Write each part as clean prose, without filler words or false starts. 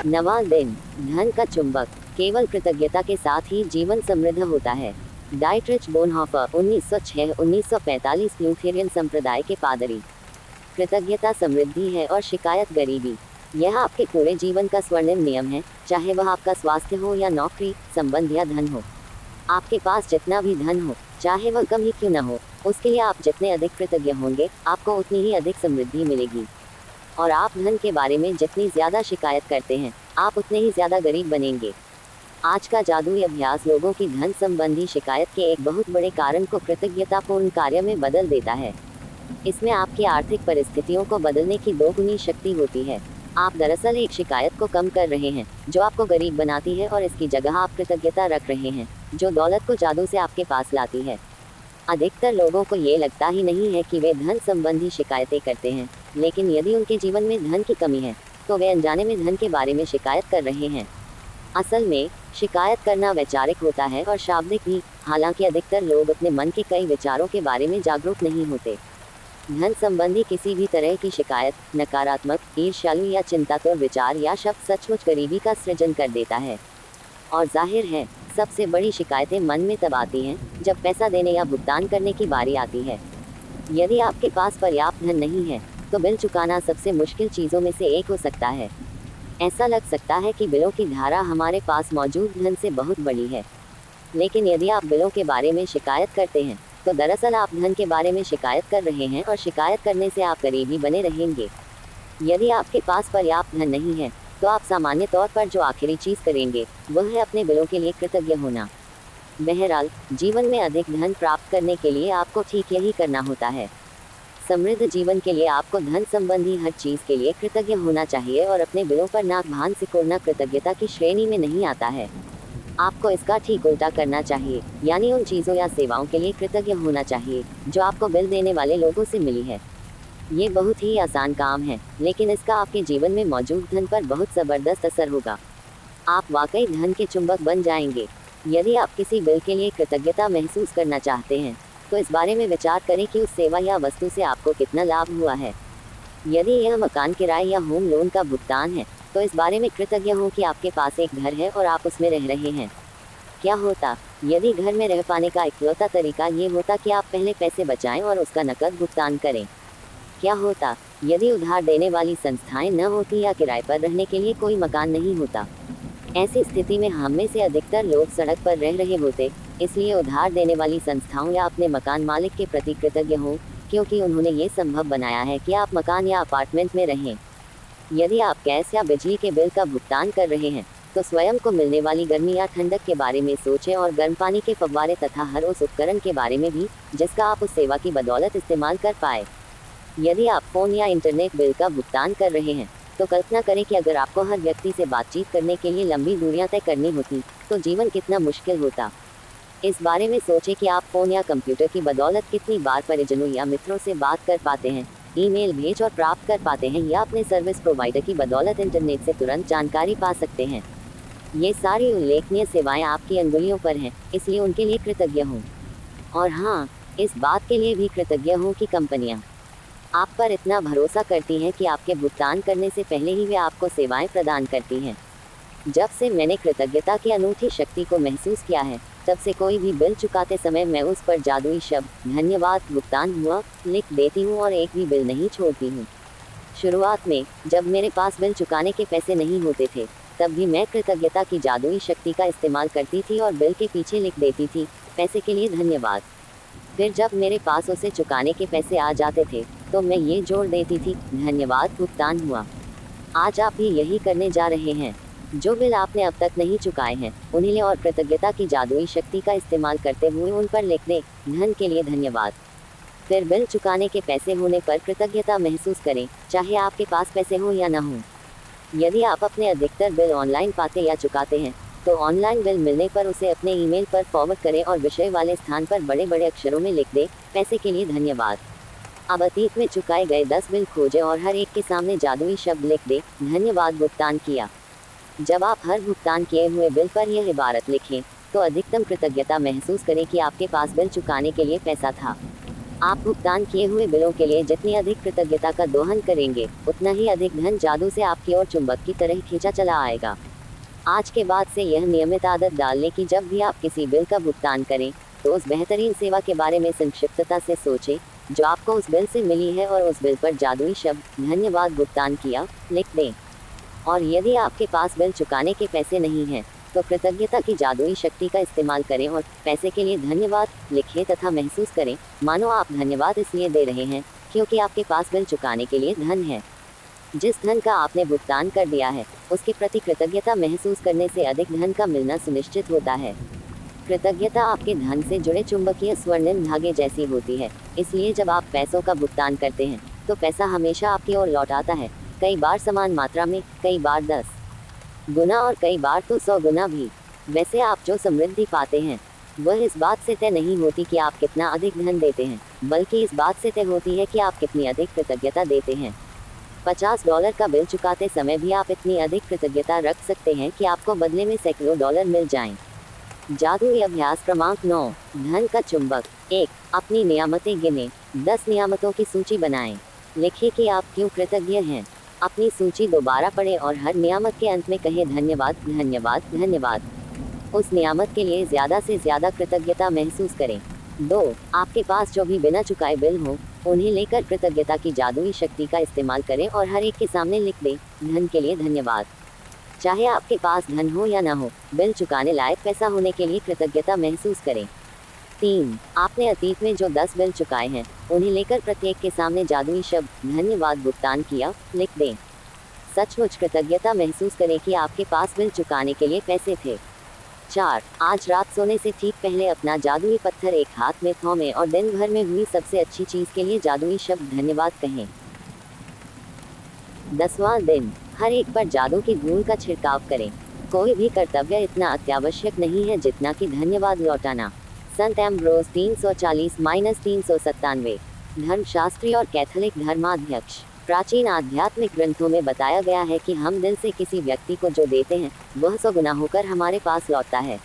नवा दिन। धन का चुंबक। केवल कृतज्ञता के साथ ही जीवन समृद्ध होता है। डाइट्रिच बोनहोफर 1906-1945 लूथेरियन संप्रदाय के पादरी। कृतज्ञता समृद्धि है और शिकायत गरीबी। यह आपके पूरे जीवन का स्वर्णिम नियम है, चाहे वह आपका स्वास्थ्य हो या नौकरी, संबंध या धन हो। आपके पास जितना भी धन हो, चाहे वह कम ही क्यों न हो, उसके लिए आप जितने अधिक कृतज्ञ होंगे, आपको उतनी ही अधिक समृद्धि मिलेगी। और आप धन के बारे में जितनी ज़्यादा शिकायत करते हैं, आप उतने ही ज़्यादा गरीब बनेंगे। आज का जादुई अभ्यास लोगों की धन संबंधी शिकायत के एक बहुत बड़े कारण को कृतज्ञतापूर्ण कार्य में बदल देता है। इसमें आपकी आर्थिक परिस्थितियों को बदलने की दोगुनी शक्ति होती है। आप दरअसल एक शिकायत को कम कर रहे हैं, जो आपको गरीब बनाती है, और इसकी जगह आप कृतज्ञता रख रहे हैं, जो दौलत को जादू से आपके पास लाती है। अधिकतर लोगों को ये लगता ही नहीं है कि वे धन संबंधी शिकायतें करते हैं, लेकिन यदि उनके जीवन में धन की कमी है, तो वे अनजाने में धन के बारे में शिकायत कर रहे हैं। असल में शिकायत करना वैचारिक होता है और शाब्दिक भी, हालांकि अधिकतर लोग अपने मन के कई विचारों के बारे में जागरूक नहीं होते। धन संबंधी किसी भी तरह की शिकायत नकारात्मक, ईर्ष्यालु या चिंतातुर विचार या शब्द सचमुच गरीबी का सृजन कर देता है। और जाहिर है, सबसे बड़ी शिकायतें मन में तब आती हैं जब पैसा देने या भुगतान करने की बारी आती है। यदि आपके पास पर्याप्त धन नहीं है, तो बिल चुकाना सबसे मुश्किल चीज़ों में से एक हो सकता है। ऐसा लग सकता है कि बिलों की धारा हमारे पास मौजूद धन से बहुत बड़ी है। लेकिन यदि आप बिलों के बारे में शिकायत करते हैं, तो दरअसल आप धन के बारे में शिकायत कर रहे हैं, और शिकायत करने से आप गरीब ही बने रहेंगे। यदि आपके पास पर्याप्त धन नहीं है, तो आप सामान्य तौर पर जो आखिरी चीज़ करेंगे, वह है अपने बिलों के लिए कृतज्ञ होना। बहरहाल, जीवन में अधिक धन प्राप्त करने के लिए आपको ठीक यही करना होता है। समृद्ध जीवन के लिए आपको धन संबंधी हर चीज़ के लिए कृतज्ञ होना चाहिए, और अपने बिलों पर नाक भान सिकोड़ना कृतज्ञता की श्रेणी में नहीं आता है। आपको इसका ठीक उल्टा करना चाहिए, यानी उन चीज़ों या सेवाओं के लिए कृतज्ञ होना चाहिए जो आपको बिल देने वाले लोगों से मिली है। ये बहुत ही आसान काम है, लेकिन इसका आपके जीवन में मौजूद धन पर बहुत ज़बरदस्त असर होगा। आप वाकई धन के चुंबक बन जाएंगे। यदि आप किसी बिल के लिए कृतज्ञता महसूस करना चाहते हैं, तो इस बारे में विचार करें कि उस सेवा या वस्तु से आपको कितना लाभ हुआ है। यदि यह मकान किराए या होम लोन का भुगतान है, तो इस बारे में कृतज्ञ हों कि आपके पास एक घर है और आप उसमें रह रहे हैं। क्या होता यदि घर में रह पाने का इकलौता तरीका ये होता कि आप पहले पैसे बचाएं और उसका नकद भुगतान करें? क्या होता यदि उधार देने वाली संस्थाएं न होती या किराए पर रहने के लिए कोई मकान नहीं होता? ऐसी स्थिति में हम में से अधिकतर लोग सड़क पर रह रहे होते। इसलिए उधार देने वाली संस्थाओं या अपने मकान मालिक के प्रति कृतज्ञ हों, क्योंकि उन्होंने ये संभव बनाया है कि आप मकान या अपार्टमेंट में रहें। यदि आप गैस या बिजली के बिल का भुगतान कर रहे हैं, तो स्वयं को मिलने वाली गर्मी या ठंडक के बारे में सोचें, और गर्म पानी के फव्वारे तथा हर उस उपकरण के बारे में भी जिसका आप उस सेवा की बदौलत इस्तेमाल कर पाए। यदि आप फ़ोन या इंटरनेट बिल का भुगतान कर रहे हैं, तो कल्पना करें कि अगर आपको हर व्यक्ति से बातचीत करने के लिए लंबी दूरियां तय करनी होती, तो जीवन कितना मुश्किल होता। इस बारे में सोचें कि आप फ़ोन या कंप्यूटर की बदौलत कितनी बार परिजनों या मित्रों से बात कर पाते हैं, ईमेल भेज और प्राप्त कर पाते हैं, या अपने सर्विस प्रोवाइडर की बदौलत इंटरनेट से तुरंत जानकारी पा सकते हैं। ये सारी उल्लेखनीय सेवाएं आपकी अंगुलियों पर हैं, इसलिए उनके लिए कृतज्ञ हों। और हाँ, इस बात के लिए भी कृतज्ञ हों कि कंपनियां आप पर इतना भरोसा करती हैं कि आपके भुगतान करने से पहले ही वे आपको सेवाएं प्रदान करती हैं। जब से मैंने कृतज्ञता की अनूठी शक्ति को महसूस किया है, तब से कोई भी बिल चुकाते समय मैं उस पर जादुई शब्द धन्यवाद भुगतान हुआ लिख देती हूँ, और एक भी बिल नहीं छोड़ती हूँ। शुरुआत में जब मेरे पास बिल चुकाने के पैसे नहीं होते थे, तब भी मैं कृतज्ञता की जादुई शक्ति का इस्तेमाल करती थी और बिल के पीछे लिख देती थी, पैसे के लिए धन्यवाद। फिर जब मेरे पास उसे चुकाने के पैसे आ जाते थे, तो मैं ये जोड़ देती थी, धन्यवाद भुगतान हुआ। आज आप भी यही करने जा रहे हैं। जो बिल आपने अब तक नहीं चुकाए हैं, उन्हें लें और कृतज्ञता की जादुई शक्ति का इस्तेमाल करते हुए उन पर लिख दें, धन के लिए धन्यवाद। फिर बिल चुकाने के पैसे होने पर कृतज्ञता महसूस करें, चाहे आपके पास पैसे हों या न हों। यदि आप अपने अधिकतर बिल ऑनलाइन पाते या चुकाते हैं, तो ऑनलाइन बिल मिलने पर उसे अपने ईमेल पर फॉरवर्ड करें और विषय वाले स्थान पर बड़े बड़े अक्षरों में लिख दें, पैसे के लिए धन्यवाद। अब अतीत में चुकाए गए 10 बिल खोजें और हर एक के सामने जादुई शब्द लिख दें, धन्यवाद भुगतान किया। जब आप हर भुगतान किए हुए बिल पर यह इबारत लिखें, तो अधिकतम कृतज्ञता महसूस करें कि आपके पास बिल चुकाने के लिए पैसा था। आप भुगतान किए हुए बिलों के लिए जितनी अधिक कृतज्ञता का दोहन करेंगे, उतना ही अधिक धन जादू से आपकी ओर चुंबक की तरह खींचा चला आएगा। आज के बाद से यह नियमित आदत डाल लें कि जब भी आप किसी बिल का भुगतान करें, तो उस बेहतरीन सेवा के बारे में संक्षिप्तता से सोचें जो आपको उस बिल से मिली है और उस बिल पर जादुई शब्द धन्यवाद भुगतान किया लिख दें। और यदि आपके पास बिल चुकाने के पैसे नहीं हैं, तो कृतज्ञता की जादुई शक्ति का इस्तेमाल करें और पैसे के लिए धन्यवाद लिखें तथा महसूस करें मानो आप धन्यवाद इसलिए दे रहे हैं क्योंकि आपके पास बिल चुकाने के लिए धन है। जिस धन का आपने भुगतान कर दिया है, उसके प्रति कृतज्ञता महसूस करने से अधिक धन का मिलना सुनिश्चित होता है। कृतज्ञता आपके धन से जुड़े चुंबकीय स्वर्णिम धागे जैसी होती है, इसलिए जब आप पैसों का भुगतान करते हैं, तो पैसा हमेशा आपकी ओर लौट आता है, कई बार समान मात्रा में, कई बार 10 गुना और कई बार तो 100 गुना भी। वैसे आप जो समृद्धि पाते हैं, वह इस बात से तय नहीं होती कि आप कितना अधिक धन देते हैं, बल्कि इस बात से तय होती है कि आप कितनी अधिक कृतज्ञता देते हैं। $50 का बिल चुकाते समय भी आप इतनी अधिक कृतज्ञता रख सकते हैं कि आपको बदले में सैकड़ों डॉलर मिल जाएं। जादुई अभ्यास क्रमांक 9, धन का चुंबक। 1. अपनी नियामतें गिनें। 10 नियामतों की सूची बनाएं। लिखें कि आप क्यों कृतज्ञ हैं। अपनी सूची दोबारा पढ़ें और हर नियामत के अंत में कहें धन्यवाद धन्यवाद धन्यवाद। उस नियामत के लिए ज़्यादा से ज़्यादा कृतज्ञता महसूस करें। 2. आपके पास जो भी बिना चुकाए बिल हो, उन्हें लेकर कृतज्ञता की जादुई शक्ति का इस्तेमाल करें और हर एक के सामने लिख दें, धन के लिए धन्यवाद। चाहे आपके पास धन हो या ना हो, बिल चुकाने लायक पैसा होने के लिए कृतज्ञता महसूस करें। 3. आपने अतीत में जो 10 बिल चुकाए हैं, उन्हें लेकर प्रत्येक के सामने जादुई शब्द धन्यवाद भुगतान किया लिख दें। सचमुच कृतज्ञता महसूस करें कि आपके पास बिल चुकाने के लिए पैसे थे। 4. आज रात सोने से ठीक पहले अपना जादुई पत्थर एक हाथ में थामें और दिन भर में हुई सबसे अच्छी चीज़ के लिए जादुई शब्द धन्यवाद कहें। 10वां दिन, हर एक पर जादू की धूल का छिड़काव करें। कोई भी कर्तव्य इतना अत्यावश्यक नहीं है जितना कि धन्यवाद लौटाना। संत एम्ब्रोस 340-397। धर्मशास्त्री और कैथोलिक धर्माध्यक्ष। प्राचीन आध्यात्मिक ग्रंथों में बताया गया है कि हम दिल से किसी व्यक्ति को जो देते हैं, वह 100 गुना होकर हमारे पास लौटता है।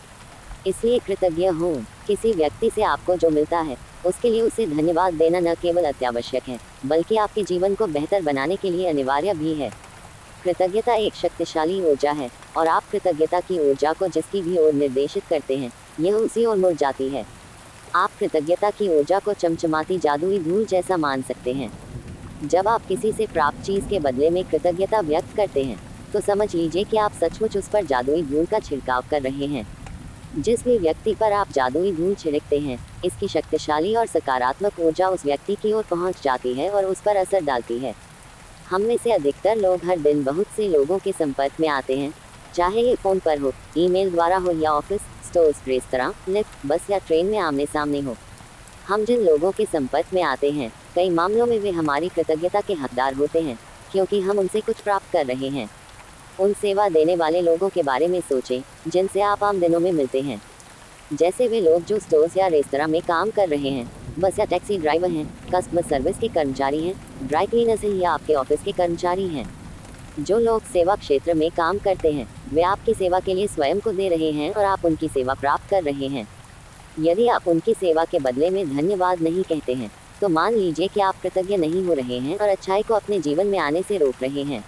इसलिए कृतज्ञ हों। किसी व्यक्ति से आपको जो मिलता है, उसके लिए उसे धन्यवाद देना न केवल अत्यावश्यक है, बल्कि आपके जीवन को बेहतर बनाने के लिए अनिवार्य भी है। कृतज्ञता एक शक्तिशाली ऊर्जा है, और आप कृतज्ञता की ऊर्जा को जिसकी भी ओर निर्देशित करते हैं, यह उसी ओर मुड़ जाती है। आप कृतज्ञता की ऊर्जा को चमचमाती जादुई धूल जैसा मान सकते हैं। जब आप किसी से प्राप्त चीज़ के बदले में कृतज्ञता व्यक्त करते हैं, तो समझ लीजिए कि आप सचमुच उस पर जादुई धूल का छिड़काव कर रहे हैं। जिस भी व्यक्ति पर आप जादुई धूल छिड़कते हैं, इसकी शक्तिशाली और सकारात्मक ऊर्जा उस व्यक्ति की ओर पहुंच जाती है और उस पर असर डालती है। हम में से अधिकतर लोग हर दिन बहुत से लोगों के संपर्क में आते हैं, चाहे ये फ़ोन पर हो, ईमेल द्वारा हो या ऑफिस, स्टोर्स, रेस्तरां, लिफ्ट, बस या ट्रेन में आमने सामने हो। हम जिन लोगों के संपर्क में आते हैं, कई मामलों में वे हमारी कृतज्ञता के हकदार होते हैं, क्योंकि हम उनसे कुछ प्राप्त कर रहे हैं। उन सेवा देने वाले लोगों के बारे में सोचें जिनसे आप आम दिनों में मिलते हैं, जैसे वे लोग जो स्टोर्स या रेस्तरां में काम कर रहे हैं, बस या टैक्सी ड्राइवर हैं, कस्टमर सर्विस के कर्मचारी हैं, ड्राई क्लीनर्स हैं या आपके ऑफिस के कर्मचारी हैं। जो लोग सेवा क्षेत्र में काम करते हैं, वे आपकी सेवा के लिए स्वयं को दे रहे हैं और आप उनकी सेवा प्राप्त कर रहे हैं। यदि आप उनकी सेवा के बदले में धन्यवाद नहीं कहते हैं, तो मान लीजिए कि आप कृतज्ञ नहीं हो रहे हैं और अच्छाई को अपने जीवन में आने से रोक रहे हैं।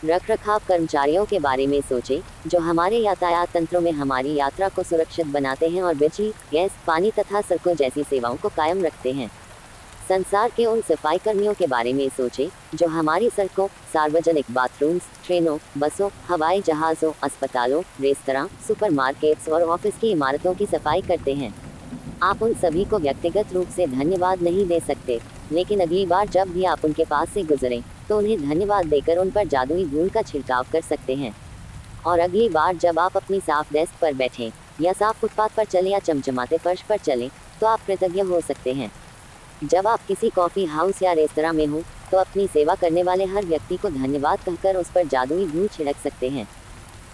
रखरखाव कर्मचारियों के बारे में सोचें, जो हमारे यातायात तंत्रों में हमारी यात्रा को सुरक्षित बनाते हैं और बिजली, गैस, पानी तथा सड़कों जैसी सेवाओं को कायम रखते हैं। संसार के उन सफाई कर्मियों के बारे में सोचें, जो हमारी सड़कों, सार्वजनिक बाथरूम्स, ट्रेनों, बसों, हवाई जहाज़ों, अस्पतालों, रेस्तरां, सुपरमार्केट्स और ऑफिस की इमारतों की सफाई करते हैं। आप उन सभी को व्यक्तिगत रूप से धन्यवाद नहीं दे सकते, लेकिन अगली बार जब भी आप उनके पास से गुजरें, तो उन्हें धन्यवाद देकर उन पर जादुई धूल का छिड़काव कर सकते हैं। और अगली बार जब आप अपनी साफ डेस्क पर बैठें या साफ फुटपाथ पर चलें या चमचमाते फर्श पर चलें, तो आप कृतज्ञ हो सकते हैं। जब आप किसी कॉफ़ी हाउस या रेस्तरां में हों, तो अपनी सेवा करने वाले हर व्यक्ति को धन्यवाद कहकर उस पर जादुई धूल छिड़क सकते हैं।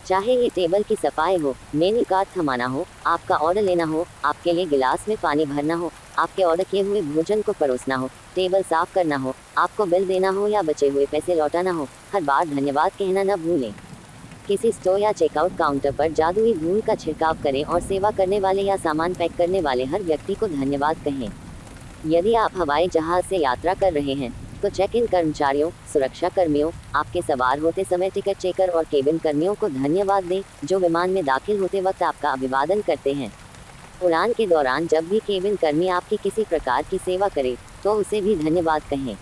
चाहे ये टेबल की सफाई हो, मेन्यू कार्ड थमाना हो, आपका ऑर्डर लेना हो, आपके लिए गिलास में पानी भरना हो, आपके ऑर्डर किए हुए भोजन को परोसना हो, टेबल साफ करना हो, आपको बिल देना हो या बचे हुए पैसे लौटाना हो, हर बार धन्यवाद कहना न भूलें। किसी स्टोर या चेकआउट काउंटर पर जादुई धूल का छिड़काव करें और सेवा करने वाले या सामान पैक करने वाले हर व्यक्ति को धन्यवाद कहें। यदि आप हवाई जहाज से यात्रा कर रहे हैं तो चेक इन कर्मचारियों, सुरक्षा कर्मियों, आपके सवार होते समय टिकट चेकर और केबिन कर्मियों को धन्यवाद दें जो विमान में दाखिल होते वक्त आपका अभिवादन करते हैं। उड़ान के दौरान जब भी केबिन कर्मी आपकी किसी प्रकार की सेवा करे तो उसे भी धन्यवाद कहें।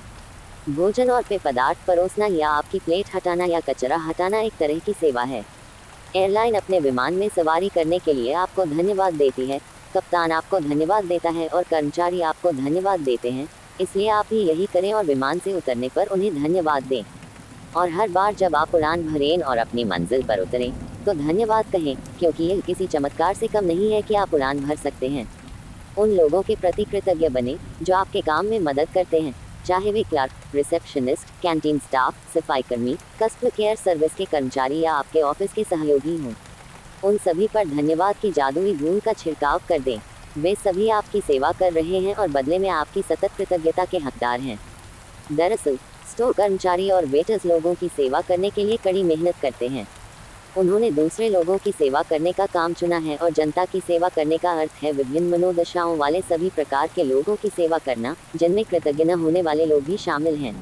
भोजन और पेय पदार्थ परोसना या आपकी प्लेट हटाना या कचरा हटाना एक तरह की सेवा है। एयरलाइन अपने विमान में सवारी करने के लिए आपको धन्यवाद देती है, कप्तान आपको धन्यवाद देता है और कर्मचारी आपको धन्यवाद देते हैं, इसलिए आप भी यही करें और विमान से उतरने पर उन्हें धन्यवाद दें। और हर बार जब आप उड़ान भरें और अपनी मंजिल पर उतरें तो धन्यवाद कहें, क्योंकि यह किसी चमत्कार से कम नहीं है कि आप उड़ान भर सकते हैं। उन लोगों के प्रति कृतज्ञ बने जो आपके काम में मदद करते हैं, चाहे वे क्लर्क, रिसेप्शनिस्ट, कैंटीन स्टाफ, सफाई कर्मी, कस्टमर केयर सर्विस के कर्मचारी या आपके ऑफिस के सहयोगी हों। उन सभी पर धन्यवाद की जादुई धूल का छिड़काव कर दें। वे सभी आपकी सेवा कर रहे हैं और बदले में आपकी सतत कृतज्ञता के हकदार हैं। दरअसल स्टोर कर्मचारी और वेटर्स लोगों की सेवा करने के लिए कड़ी मेहनत करते हैं। उन्होंने दूसरे लोगों की सेवा करने का काम चुना है और जनता की सेवा करने का अर्थ है विभिन्न मनोदशाओं वाले सभी प्रकार के लोगों की सेवा करना, जिनमें कृतज्ञ न होने वाले लोग भी शामिल हैं।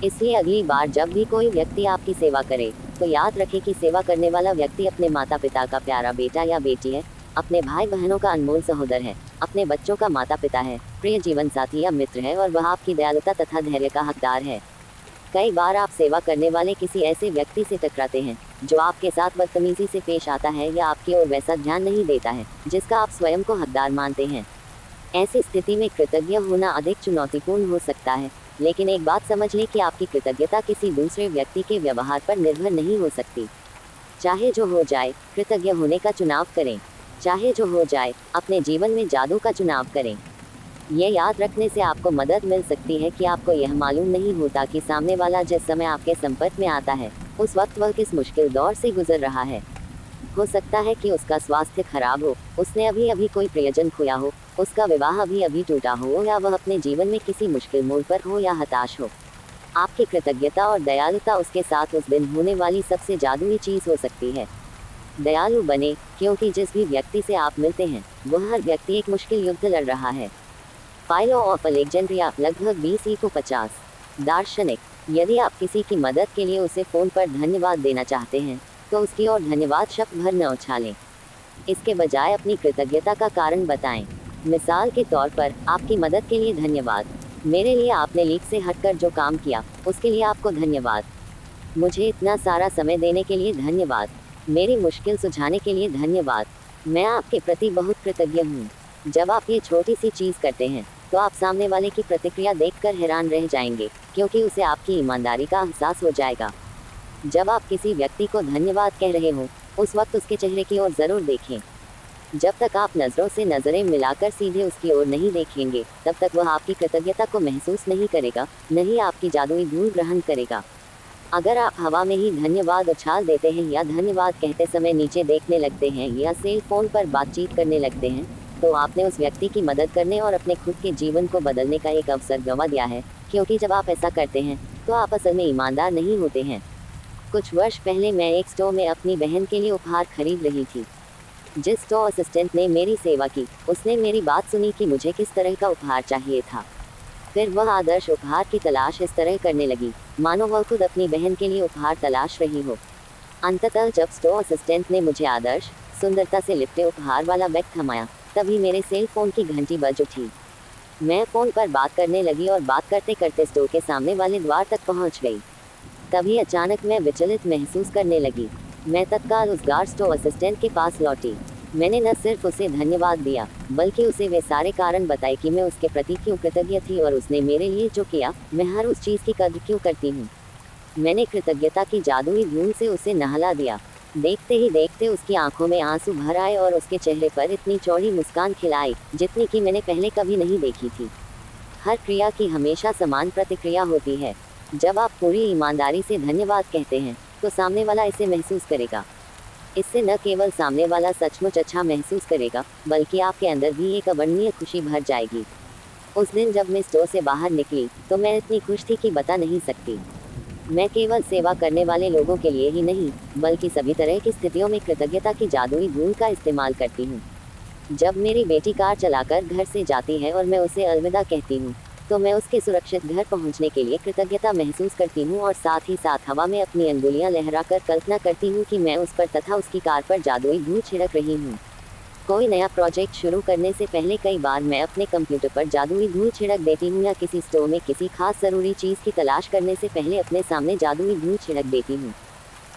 इसलिए अगली बार जब भी कोई व्यक्ति आपकी सेवा करे तो याद रखें कि सेवा करने वाला व्यक्ति अपने माता पिता का प्यारा बेटा या बेटी है, अपने भाई बहनों का अनमोल सहोदर है, अपने बच्चों का माता पिता है, प्रिय जीवन साथी या मित्र है और वह आपकी दयालुता तथा धैर्य का हकदार है। कई बार आप सेवा करने वाले किसी ऐसे व्यक्ति से टकराते हैं जो आपके साथ बदतमीजी से पेश आता है या आपकी ओर वैसा ध्यान नहीं देता है जिसका आप स्वयं को हकदार मानते हैं। ऐसी स्थिति में कृतज्ञ होना अधिक चुनौतीपूर्ण हो सकता है, लेकिन एक बात समझ लें कि आपकी कृतज्ञता किसी दूसरे व्यक्ति के व्यवहार पर निर्भर नहीं हो सकती। चाहे जो हो जाए, कृतज्ञ होने का चुनाव करें। चाहे जो हो जाए, अपने जीवन में जादू का चुनाव करें। ये याद रखने से आपको मदद मिल सकती है कि आपको यह मालूम नहीं होता कि सामने वाला जिस समय आपके संपर्क में आता है उस वक्त वह किस मुश्किल दौर से गुजर रहा है। हो सकता है कि उसका स्वास्थ्य खराब हो, उसने अभी अभी कोई प्रियजन खोया हो, उसका विवाह अभी अभी टूटा हो या वह अपने जीवन में किसी मुश्किल मोड़ पर हो या हताश हो। आपकी कृतज्ञता और दयालुता उसके साथ उस दिन होने वाली सबसे जादुई चीज़ हो सकती है। दयालु बने, क्योंकि जिस भी व्यक्ति से आप मिलते हैं वह हर व्यक्ति एक मुश्किल युद्ध लड़ रहा है। फाइलो ऑफ अलेक्जेंड्रिया, लगभग BC को 50। दार्शनिक, यदि आप किसी की मदद के लिए उसे फ़ोन पर धन्यवाद देना चाहते हैं तो उसकी ओर धन्यवाद शब्द भर न उछालें। इसके बजाय अपनी कृतज्ञता का कारण बताएं। मिसाल के तौर पर, आपकी मदद के लिए धन्यवाद। मेरे लिए आपने लीक से हटकर जो काम किया उसके लिए आपको धन्यवाद। मुझे इतना सारा समय देने के लिए धन्यवाद। मेरी मुश्किल सुझाने के लिए धन्यवाद। मैं आपके प्रति बहुत कृतज्ञ हूँ। जब आप ये छोटी सी चीज़ करते हैं तो आप सामने वाले की प्रतिक्रिया देखकर हैरान रह जाएंगे, क्योंकि उसे आपकी ईमानदारी का एहसास हो जाएगा। जब आप किसी व्यक्ति को धन्यवाद कह रहे हो उस वक्त उसके चेहरे की ओर ज़रूर देखें। जब तक आप नज़रों से नज़रें मिलाकर सीधे उसकी ओर नहीं देखेंगे तब तक वह आपकी कृतज्ञता को महसूस नहीं करेगा, न ही आपकी जादुई धूल ग्रहण करेगा। अगर आप हवा में ही धन्यवाद उछाल देते हैं या धन्यवाद कहते समय नीचे देखने लगते हैं या सेल फोन पर बातचीत करने लगते हैं तो आपने उस व्यक्ति की मदद करने और अपने खुद के जीवन को बदलने का एक अवसर गंवा दिया है, क्योंकि जब आप ऐसा करते हैं तो आप असल में ईमानदार नहीं होते हैं। कुछ वर्ष पहले मैं एक स्टोर में अपनी बहन के लिए उपहार खरीद रही थी। जिस स्टोर असिस्टेंट ने मेरी सेवा की उसने मेरी बात सुनी कि मुझे किस तरह का उपहार चाहिए था। फिर वह आदर्श उपहार की तलाश इस तरह करने लगी मानो वह खुद अपनी बहन के लिए उपहार तलाश रही हो। अंततः जब स्टोर असिस्टेंट ने मुझे आदर्श, सुंदरता से लिपटे उपहार वाला बैग थमाया, तभी मेरे सेल फोन की घंटी बज उठी। मैं फ़ोन पर बात करने लगी और बात करते करते स्टोर के सामने वाले द्वार तक पहुंच गई। तभी अचानक मैं विचलित महसूस करने लगी। मैं तत्काल उस गार्ड स्टोर असिस्टेंट के पास लौटी। मैंने न सिर्फ उसे धन्यवाद दिया बल्कि उसे वे सारे कारण बताए कि मैं उसके प्रति क्यों कृतज्ञ थी और उसने मेरे लिए जो किया मैं हर उस चीज़ की कद्र क्यों करती हूँ। मैंने कृतज्ञता की जादुई धूल से उसे नहला दिया। देखते ही देखते उसकी आंखों में आंसू भर आए और उसके चेहरे पर इतनी चौड़ी मुस्कान खिलाई जितनी कि मैंने पहले कभी नहीं देखी थी। हर क्रिया की हमेशा समान प्रतिक्रिया होती है। जब आप पूरी ईमानदारी से धन्यवाद कहते हैं तो सामने वाला इसे महसूस करेगा। इससे न केवल सामने वाला सचमुच अच्छा महसूस करेगा बल्कि आपके अंदर भी एक अवर्णनीय खुशी भर जाएगी। उस दिन जब मैं स्टोर से बाहर निकली तो मैं इतनी खुश थी कि बता नहीं सकती। मैं केवल सेवा करने वाले लोगों के लिए ही नहीं बल्कि सभी तरह की स्थितियों में कृतज्ञता की जादुई धूल का इस्तेमाल करती हूँ। जब मेरी बेटी कार चलाकर घर से जाती है और मैं उसे अलविदा कहती हूँ, तो मैं उसके सुरक्षित घर पहुँचने के लिए कृतज्ञता महसूस करती हूँ और साथ ही साथ हवा में अपनी अंगुलियाँ लहराकर कल्पना करती हूँ कि मैं उस पर तथा उसकी कार पर जादुई धूल छिड़क रही हूँ। कोई नया प्रोजेक्ट शुरू करने से पहले कई बार मैं अपने कंप्यूटर पर जादुई धूल छिड़क देती हूँ या किसी स्टोर में किसी खास ज़रूरी चीज़ की तलाश करने से पहले अपने सामने जादुई धूल छिड़क देती हूँ।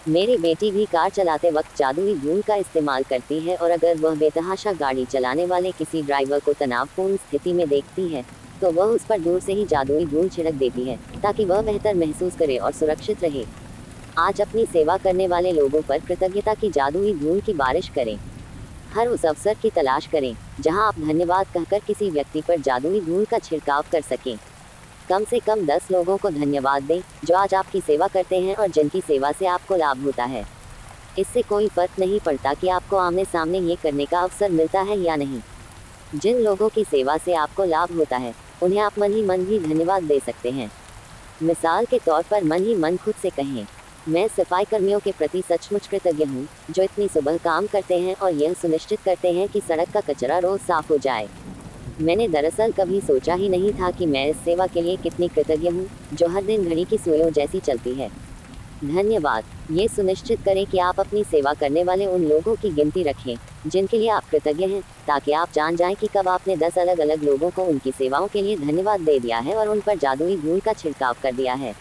मेरी बेटी भी कार चलाते वक्त जादुई धूल का इस्तेमाल करती है और अगर वह बेतहाशा गाड़ी चलाने वाले किसी ड्राइवर को तनावपूर्ण स्थिति में देखती है, तो वह उस पर दूर से ही जादुई धूल छिड़क देती है ताकि वह बेहतर महसूस करे और सुरक्षित रहे। आज अपनी सेवा करने वाले लोगों पर कृतज्ञता की जादुई धूल की बारिश करें। हर उस अवसर की तलाश करें जहां आप धन्यवाद कहकर किसी व्यक्ति पर जादुई धूल का छिड़काव कर सकें। कम से कम 10 लोगों को धन्यवाद दें जो आज आपकी सेवा करते हैं और जिनकी सेवा से आपको लाभ होता है। इससे कोई फर्क नहीं पड़ता कि आपको आमने सामने ये करने का अवसर मिलता है या नहीं। जिन लोगों की सेवा से आपको लाभ होता है, उन्हें आप मन ही मन भी धन्यवाद दे सकते हैं। मिसाल के तौर पर मन ही मन खुद से कहें, मैं सफाई कर्मियों के प्रति सचमुच कृतज्ञ हूँ जो इतनी सुबह काम करते हैं और यह सुनिश्चित करते हैं कि सड़क का कचरा रोज साफ हो जाए। मैंने दरअसल कभी सोचा ही नहीं था कि मैं इस सेवा के लिए कितनी कृतज्ञ हूँ जो हर दिन घड़ी की सुइयों जैसी चलती है। धन्यवाद। ये सुनिश्चित करें कि आप अपनी सेवा करने वाले उन लोगों की गिनती रखें जिनके लिए आप कृतज्ञ हैं, ताकि आप जान जाएं कि कब आपने 10 अलग अलग लोगों को उनकी सेवाओं के लिए धन्यवाद दे दिया है और उन पर जादुई धूल का छिड़काव कर दिया है।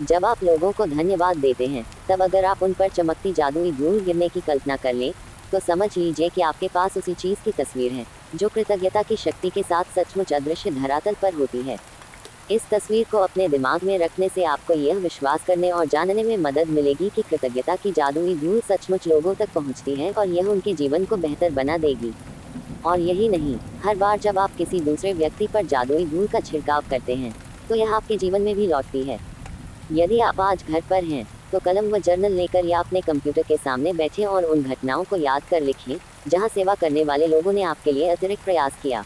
जब आप लोगों को धन्यवाद देते हैं, तब अगर आप उन पर चमकती जादुई धूल गिरने की कल्पना कर लें, तो समझ लीजिए कि आपके पास उसी चीज़ की तस्वीर है जो कृतज्ञता की शक्ति के साथ सचमुच अदृश्य धरातल पर होती है। इस तस्वीर को अपने दिमाग में रखने से आपको यह विश्वास करने और जानने में मदद मिलेगी कि कृतज्ञता की जादुई धूल सचमुच लोगों तक पहुंचती है और यह उनके जीवन को बेहतर बना देगी। और यही नहीं, हर बार जब आप किसी दूसरे व्यक्ति पर जादुई धूल का छिड़काव करते हैं, तो यह आपके जीवन में भी लौटती है। यदि आप आज घर पर हैं, तो कलम व जर्नल लेकर या अपने कंप्यूटर के सामने बैठें और उन घटनाओं को याद कर लिखें जहां सेवा करने वाले लोगों ने आपके लिए अतिरिक्त प्रयास किया।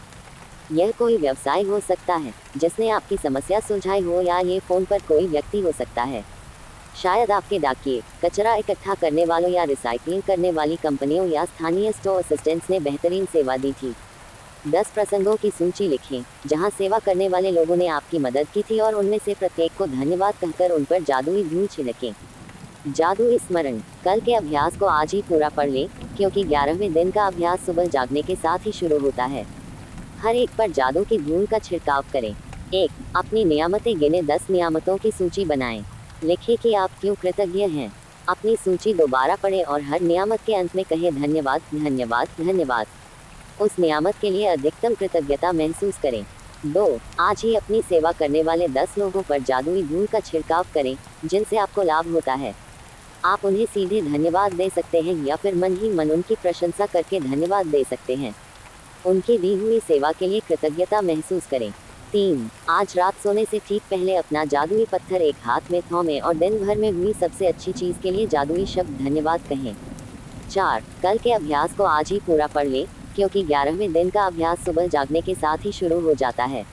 यह कोई व्यवसाय हो सकता है जिसने आपकी समस्या सुलझाई हो, या ये फ़ोन पर कोई व्यक्ति हो सकता है। शायद आपके डाकिए, कचरा इकट्ठा करने वालों या रिसाइकलिंग करने वाली कंपनियों या स्थानीय स्टोर असिस्टेंट्स ने बेहतरीन सेवा दी थी। 10 प्रसंगों की सूची लिखें जहां सेवा करने वाले लोगों ने आपकी मदद की थी और उनमें से प्रत्येक को धन्यवाद कहकर उन पर जादुई धूल छिड़कें। जादुई स्मरण। कल के अभ्यास को आज ही पूरा पढ़ लें, क्योंकि 11वें दिन का अभ्यास सुबह जागने के साथ ही शुरू होता है। हर एक पर जादू की धूल का छिड़काव करें। 1. अपनी नियामतें गिने 10 नियामतों की सूची बनाएं। लिखें कि आप क्यों कृतज्ञ हैं। अपनी सूची दोबारा पढ़ें और हर नियामत के अंत में कहें धन्यवाद, धन्यवाद, धन्यवाद। उस नियामत के लिए अधिकतम कृतज्ञता महसूस करें। 2. आज ही अपनी सेवा करने वाले 10 लोगों पर जादुई धूल का छिड़काव करें जिनसे आपको लाभ होता है। आप उन्हें सीधे धन्यवाद दे सकते हैं या फिर मन ही मन उनकी प्रशंसा करके धन्यवाद दे सकते हैं। उनकी दी हुई सेवा के लिए कृतज्ञता महसूस करें। 3. आज रात सोने से ठीक पहले अपना जादुई पत्थर एक हाथ में थामें और दिन भर में हुई सबसे अच्छी चीज़ के लिए जादुई शब्द धन्यवाद कहें। 4. कल के अभ्यास को आज ही पूरा पढ़ लें, क्योंकि 11वें दिन का अभ्यास सुबह जागने के साथ ही शुरू हो जाता है।